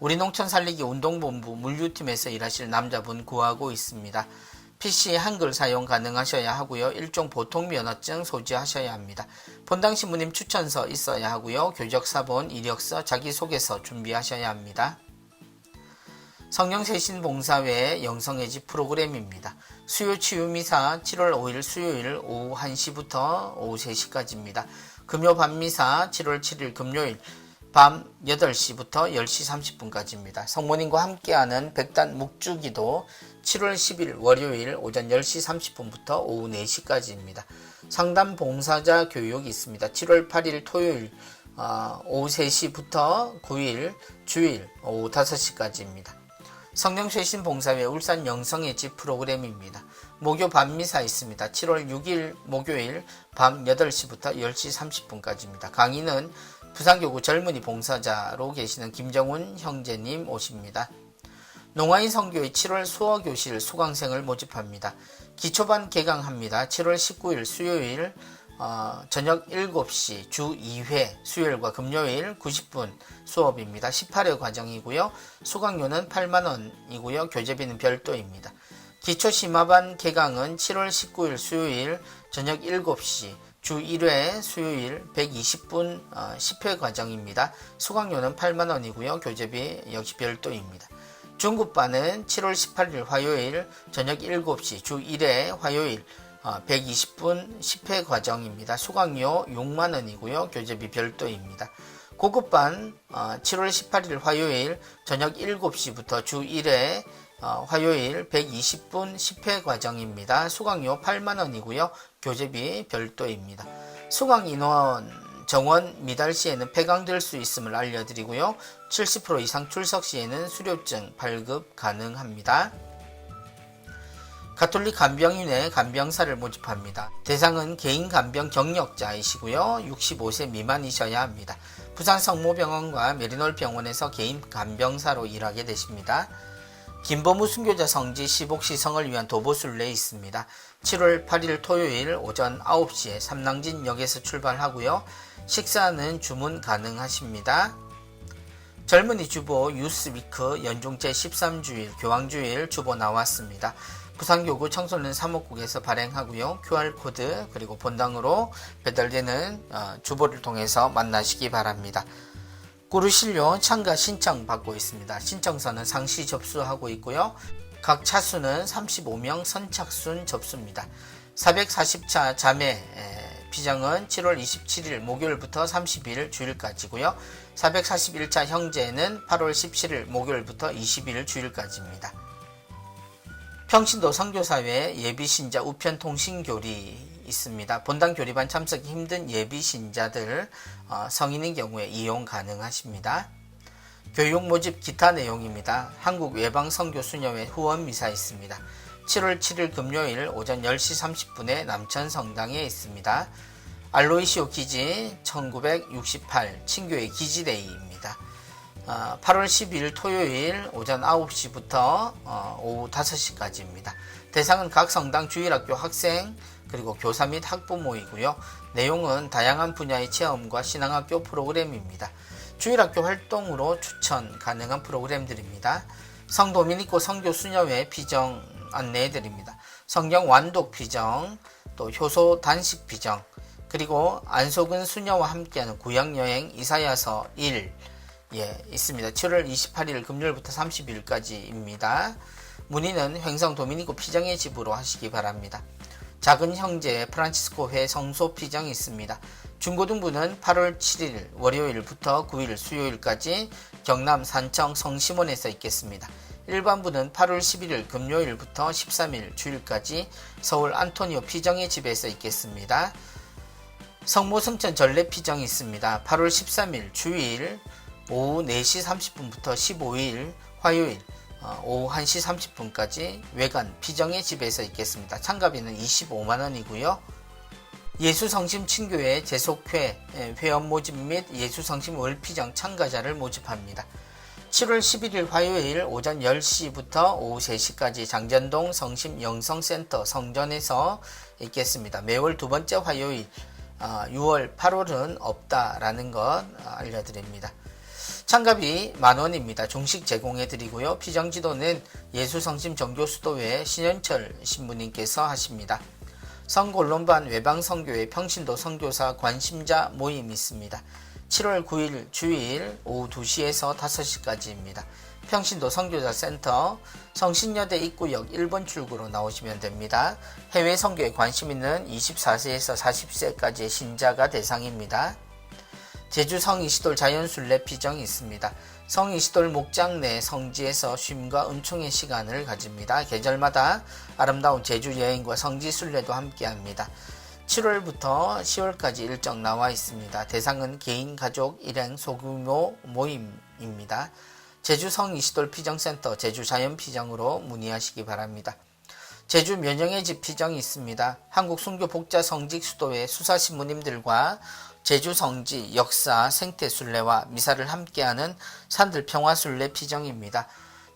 우리 농촌 살리기 운동본부 물류팀에서 일하실 남자분 구하고 있습니다. PC 한글 사용 가능하셔야 하고요. 일종 보통 면허증 소지하셔야 합니다. 본당 신부님 추천서 있어야 하고요. 교적사본, 이력서, 자기소개서 준비하셔야 합니다. 성령세신봉사회 영성의 집 프로그램입니다. 수요치유미사 7월 5일 수요일 오후 1시부터 오후 3시까지입니다. 금요 밤미사 7월 7일 금요일 밤 8시부터 10시 30분까지입니다. 성모님과 함께하는 백단 묵주기도 7월 10일 월요일 오전 10시 30분부터 오후 4시까지입니다. 상담 봉사자 교육이 있습니다. 7월 8일 토요일 오후 3시부터 9일 주일 오후 5시까지입니다. 성령쇄신봉사회 울산 영성의 집 프로그램입니다. 목요 밤미사 있습니다. 7월 6일 목요일 밤 8시부터 10시 30분까지입니다. 강의는 부산교구 젊은이 봉사자로 계시는 김정훈 형제님 오십니다. 농아인 성교의 7월 수어교실 수강생을 모집합니다. 기초반 개강합니다. 7월 19일 수요일 저녁 7시 주 2회 수요일과 금요일 90분 수업입니다. 18회 과정이고요. 수강료는 8만원이고요. 교재비는 별도입니다. 기초심화반 개강은 7월 19일 수요일 저녁 7시 주 1회 수요일 120분 10회 과정입니다. 수강료는 8만원이고요. 교재비 역시 별도입니다. 중급반은 7월 18일 화요일 저녁 7시 주 1회 화요일 120분 10회 과정입니다. 수강료 6만원이고요. 교재비 별도입니다. 고급반 7월 18일 화요일 저녁 7시부터 주 1회 화요일 120분 10회 과정입니다. 수강료 8만원이고요. 교재비 별도입니다. 수강 인원 정원 미달 시에는 폐강될 수 있음을 알려드리고요. 70% 이상 출석 시에는 수료증 발급 가능합니다. 가톨릭 간병인회 간병사를 모집합니다. 대상은 개인 간병 경력자이시고요. 65세 미만이셔야 합니다. 부산 성모병원과 메리놀 병원에서 개인 간병사로 일하게 되십니다. 김범우 순교자 성지 시복시성을 위한 도보순례 있습니다. 7월 8일 토요일 오전 9시에 삼낭진역에서 출발하고요. 식사는 주문 가능하십니다. 젊은이 주보 유스위크 연중 제13주일 교황주일 주보 나왔습니다. 부산교구 청소년 사목국에서 발행하고요. QR코드 그리고 본당으로 배달되는 주보를 통해서 만나시기 바랍니다. 꾸르실료 참가 신청 받고 있습니다. 신청서는 상시 접수하고 있고요. 각 차수는 35명 선착순 접수입니다. 440차 자매 피정은 7월 27일 목요일부터 30일 주일까지고요. 441차 형제는 8월 17일 목요일부터 20일 주일까지입니다. 평신도 선교사회 예비신자 우편통신교리 있습니다. 본당 교리반 참석이 힘든 예비신자들 성인인 경우에 이용 가능하십니다. 교육 모집 기타 내용입니다. 한국 외방선교수녀회 후원미사 있습니다. 7월 7일 금요일 오전 10시 30분에 남천성당에 있습니다. 알로이시오 기지 1968 친교회 기지데이입니다. 8월 12일 토요일 오전 9시부터 오후 5시까지입니다. 대상은 각 성당 주일학교 학생 그리고 교사 및 학부모이고요. 내용은 다양한 분야의 체험과 신앙학교 프로그램입니다. 주일학교 활동으로 추천 가능한 프로그램들입니다. 성도미니코 성교수녀회 피정 안내해드립니다. 성경 완독 피정, 또 효소 단식 피정, 그리고 안속은 수녀와 함께하는 구약여행 이사야서 1 있습니다. 7월 28일 금요일부터 30일까지입니다. 문의는 횡성 도미니코 피정의 집으로 하시기 바랍니다. 작은 형제 프란치스코 회 성소 피정이 있습니다. 중고등부는 8월 7일 월요일부터 9일 수요일까지 경남 산청 성심원에서 있겠습니다. 일반부는 8월 11일 금요일부터 13일 주일까지 서울 안토니오 피정의 집에서 있겠습니다. 성모성천 전례 피정이 있습니다. 8월 13일 주일 오후 4시 30분부터 15일 화요일 오후 1시 30분까지 외관 피정의 집에서 있겠습니다. 참가비는 25만원이고요. 예수성심 친교회 재속회 회원 모집 및 예수성심 월피정 참가자를 모집합니다. 7월 11일 화요일 오전 10시부터 오후 3시까지 장전동 성심 영성센터 성전에서 있겠습니다. 매월 두 번째 화요일 6월 8월은 없다라는 것 알려드립니다. 참가비 만원입니다. 중식 제공해 드리고요. 피정지도는 예수성심 정교수도회 신현철 신부님께서 하십니다. 성골론반 외방선교회 평신도 선교사 관심자 모임이 있습니다. 7월 9일 주일 오후 2시에서 5시까지입니다. 평신도 선교사센터 성신여대 입구역 1번 출구로 나오시면 됩니다. 해외 선교에 관심 있는 24세에서 40세까지의 신자가 대상입니다. 제주 성이시돌 자연순례 피정이 있습니다. 성이시돌 목장 내 성지에서 쉼과 은총의 시간을 가집니다. 계절마다 아름다운 제주 여행과 성지순례도 함께합니다. 7월부터 10월까지 일정 나와 있습니다. 대상은 개인, 가족, 일행, 소규모 모임입니다. 제주 성이시돌 피정센터 제주 자연피정으로 문의하시기 바랍니다. 제주 면영의 집 피정이 있습니다. 한국 순교 복자 성직 수도회 수사신부님들과 제주 성지, 역사, 생태순례와 미사를 함께하는 산들 평화순례 피정입니다.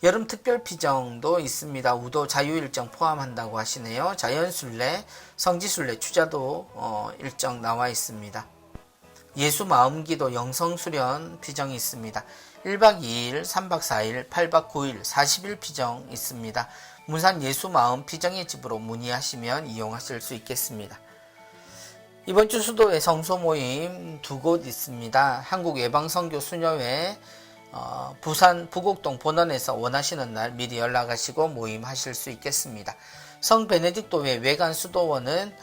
여름 특별 피정도 있습니다. 우도 자유일정 포함한다고 하시네요. 자연순례, 성지순례, 추자도 일정 나와 있습니다. 예수마음기도 영성수련 피정이 있습니다. 1박 2일, 3박 4일, 8박 9일, 40일 피정 있습니다. 문산 예수마음 피정의 집으로 문의하시면 이용하실 수 있겠습니다. 이번 주 수도회 성소 모임 두 곳 있습니다. 한국예방선교 수녀회 부산 부곡동 본원에서 원하시는 날 미리 연락하시고 모임하실 수 있겠습니다. 성 베네딕토회 외관 수도원은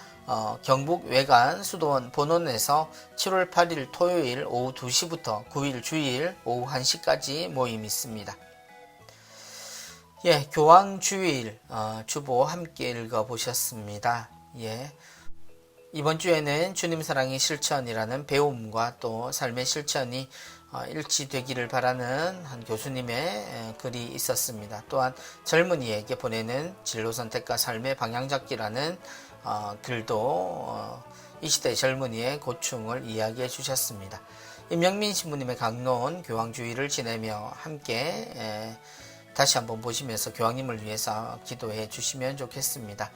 경북 외관 수도원 본원에서 7월 8일 토요일 오후 2시부터 9일 주일 오후 1시까지 모임이 있습니다. 예, 교황주일 주보 함께 읽어보셨습니다. 예. 이번 주에는 주님 사랑의 실천이라는 배움과 또 삶의 실천이 일치되기를 바라는 한 교수님의 글이 있었습니다. 또한 젊은이에게 보내는 진로선택과 삶의 방향잡기라는 글도 이 시대 젊은이의 고충을 이야기해 주셨습니다. 임영민 신부님의 강론 교황주의를 지내며 함께 다시 한번 보시면서 교황님을 위해서 기도해 주시면 좋겠습니다.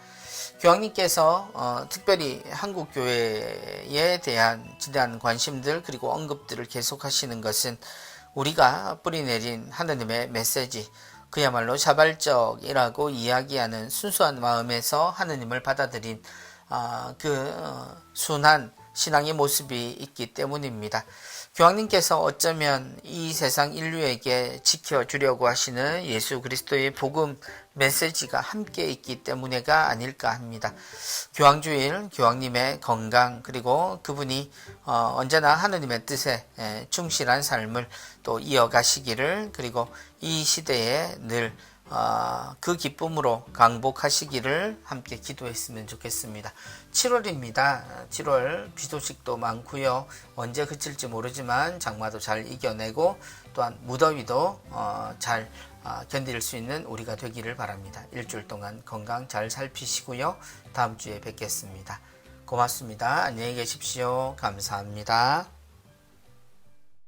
교황님께서 특별히 한국교회에 대한 지대한 관심들 그리고 언급들을 계속하시는 것은 우리가 뿌리내린 하느님의 메시지, 그야말로 자발적이라고 이야기하는 순수한 마음에서 하느님을 받아들인 순한 신앙의 모습이 있기 때문입니다. 교황님께서 어쩌면 이 세상 인류에게 지켜주려고 하시는 예수 그리스도의 복음 메시지가 함께 있기 때문에가 아닐까 합니다. 교황주일 교황님의 건강 그리고 그분이 언제나 하느님의 뜻에 충실한 삶을 또 이어가시기를, 그리고 이 시대에 늘 그 기쁨으로 강복하시기를 함께 기도했으면 좋겠습니다. 7월입니다. 7월 비 소식도 많고요. 언제 그칠지 모르지만 장마도 잘 이겨내고 또한 무더위도 잘 견딜 수 있는 우리가 되기를 바랍니다. 일주일 동안 건강 잘 살피시고요. 다음 주에 뵙겠습니다. 고맙습니다. 안녕히 계십시오. 감사합니다.